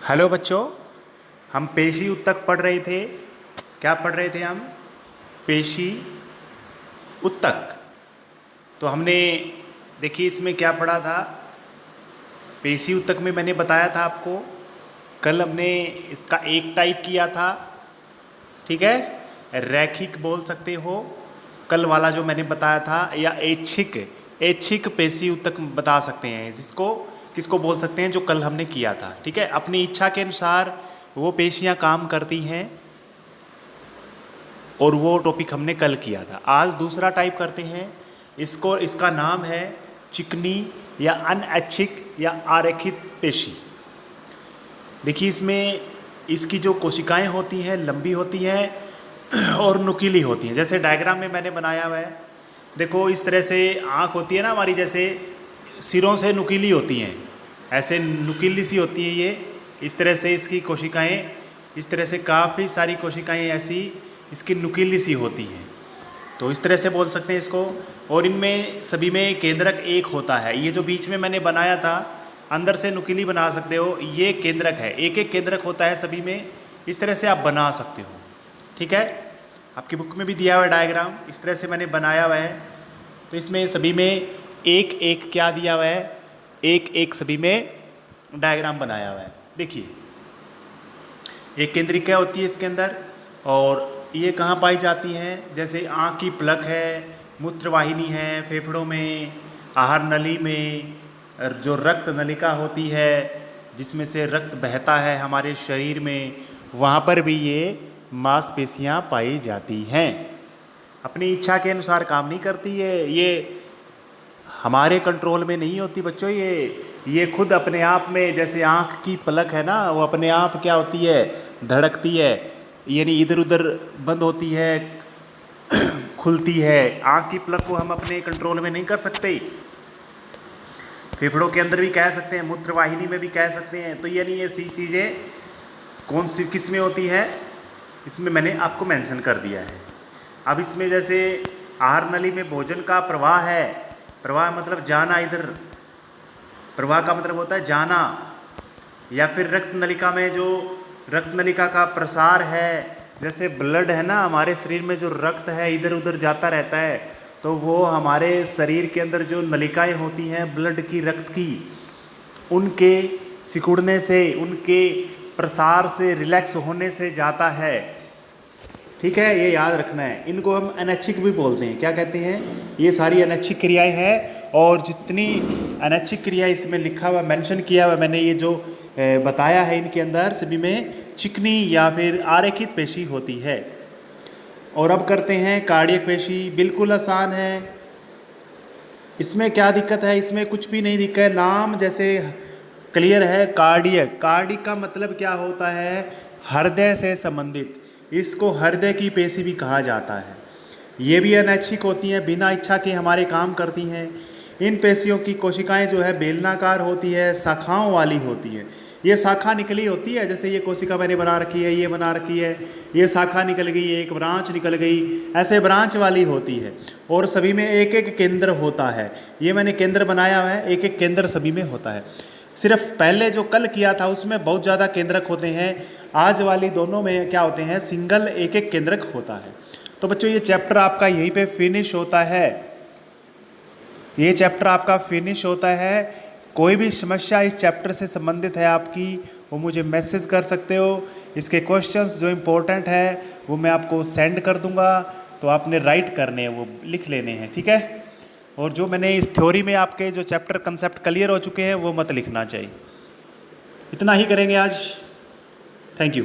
Hello बच्चों, हम पेशी उत्तक पढ़ रहे थे। क्या पढ़ रहे थे हम? पेशी उत्तक। तो हमने देखिए इसमें क्या पढ़ा था। पेशी उत्तक में मैंने बताया था आपको, कल हमने इसका एक टाइप किया था, ठीक है। रैखिक बोल सकते हो कल वाला जो मैंने बताया था, या ऐच्छिक ऐच्छिक पेशी उत्तक बता सकते हैं, जिसको किसको बोल सकते हैं, जो कल हमने किया था, ठीक है। अपनी इच्छा के अनुसार वो पेशियां काम करती हैं, और वो टॉपिक हमने कल किया था। आज दूसरा टाइप करते हैं इसको। इसका नाम है चिकनी या अनऐच्छिक या आरेखित पेशी। देखिए इसमें इसकी जो कोशिकाएं होती हैं लंबी होती हैं और नुकीली होती हैं। जैसे डायग्राम में मैंने बनाया हुआ है, देखो इस तरह से आँख होती है ना हमारी, जैसे सिरों से नुकीली होती हैं, ऐसे नुकीली सी होती है ये। इस तरह से इसकी कोशिकाएं, इस तरह से काफ़ी सारी कोशिकाएं ऐसी इसकी नुकीली सी होती हैं, तो इस तरह से बोल सकते हैं इसको। और इनमें सभी में केंद्रक एक होता है। ये जो बीच में मैंने बनाया था, अंदर से नुकीली बना सकते हो, ये केंद्रक है। एक एक केंद्रक होता है सभी में, इस तरह से आप बना सकते हो, ठीक है। आपकी बुक में भी दिया हुआ है डायग्राम, इस तरह से मैंने बनाया हुआ है। तो इसमें सभी में एक एक क्या दिया हुआ है, एक एक सभी में डायग्राम बनाया हुआ है। देखिए एक केंद्रिका होती है इसके अंदर, और ये कहाँ पाई जाती हैं, जैसे आँख की पलक है, मूत्रवाहिनी है, फेफड़ों में, आहार नली में, जो रक्त नलिका होती है जिसमें से रक्त बहता है हमारे शरीर में, वहाँ पर भी ये मांसपेशियाँ पाई जाती हैं। अपनी इच्छा के अनुसार काम नहीं करती है, ये हमारे कंट्रोल में नहीं होती बच्चों। ये खुद अपने आप में, जैसे आँख की पलक है ना, वो अपने आप क्या होती है, धड़कती है, यानी इधर उधर बंद होती है, खुलती है। आँख की पलक को हम अपने कंट्रोल में नहीं कर सकते। फेफड़ों के अंदर भी कह सकते हैं, मूत्रवाहिनी में भी कह सकते हैं। तो यानी ये सी चीज़ें कौन सी किस में होती है, इसमें मैंने आपको मेंशन कर दिया है। अब इसमें जैसे आहार नली में भोजन का प्रवाह है, प्रवाह मतलब जाना, इधर प्रवाह का मतलब होता है जाना, या फिर रक्त नलिका में जो रक्त नलिका का प्रसार है, जैसे ब्लड है ना, हमारे शरीर में जो रक्त है इधर उधर जाता रहता है, तो वो हमारे शरीर के अंदर जो नलिकाएं होती हैं ब्लड की, रक्त की, उनके सिकुड़ने से, उनके प्रसार से, रिलैक्स होने से जाता है, ठीक है। ये याद रखना है। इनको हम अनैच्छिक भी बोलते हैं। क्या कहते हैं? ये सारी अनैच्छिक क्रियाएं हैं, और जितनी अनैच्छिक क्रिया इसमें लिखा हुआ, मेंशन किया हुआ मैंने, ये जो बताया है, इनके अंदर सभी में चिकनी या फिर आरेखित पेशी होती है। और अब करते हैं कार्डियक पेशी। बिल्कुल आसान है। इसमें क्या दिक्कत है? इसमें कुछ भी नहीं दिक्कत है, नाम जैसे क्लियर है। कार्डियक, कार्डिक का मतलब क्या होता है? हृदय से संबंधित। इसको हृदय की पेशी भी कहा जाता है। ये भी अनैच्छिक होती हैं, बिना इच्छा के हमारे काम करती हैं। इन पेशियों की कोशिकाएं जो है बेलनाकार होती है, शाखाओं वाली होती है। ये शाखा निकली होती है, जैसे ये कोशिका मैंने बना रखी है, ये बना रखी है, ये शाखा निकल गई, एक ब्रांच निकल गई, ऐसे ब्रांच वाली होती है। और सभी में एक एक केंद्र होता है। ये मैंने केंद्र बनाया हुआ है, एक एक केंद्र सभी में होता है। सिर्फ पहले जो कल किया था उसमें बहुत ज़्यादा केंद्रक होते हैं, आज वाली दोनों में क्या होते हैं, सिंगल एक एक केंद्रक होता है। तो बच्चों ये चैप्टर आपका यहीं पे फिनिश होता है। ये चैप्टर आपका फिनिश होता है। कोई भी समस्या इस चैप्टर से संबंधित है आपकी, वो मुझे मैसेज कर सकते हो। इसके क्वेश्चंस जो इम्पोर्टेंट है वो मैं आपको सेंड कर दूंगा, तो आपने राइट करने हैं, वो लिख लेने हैं, ठीक है। और जो मैंने इस थ्योरी में आपके जो चैप्टर कंसेप्ट क्लियर हो चुके हैं वो मत लिखना चाहिए। इतना ही करेंगे आज। Thank you.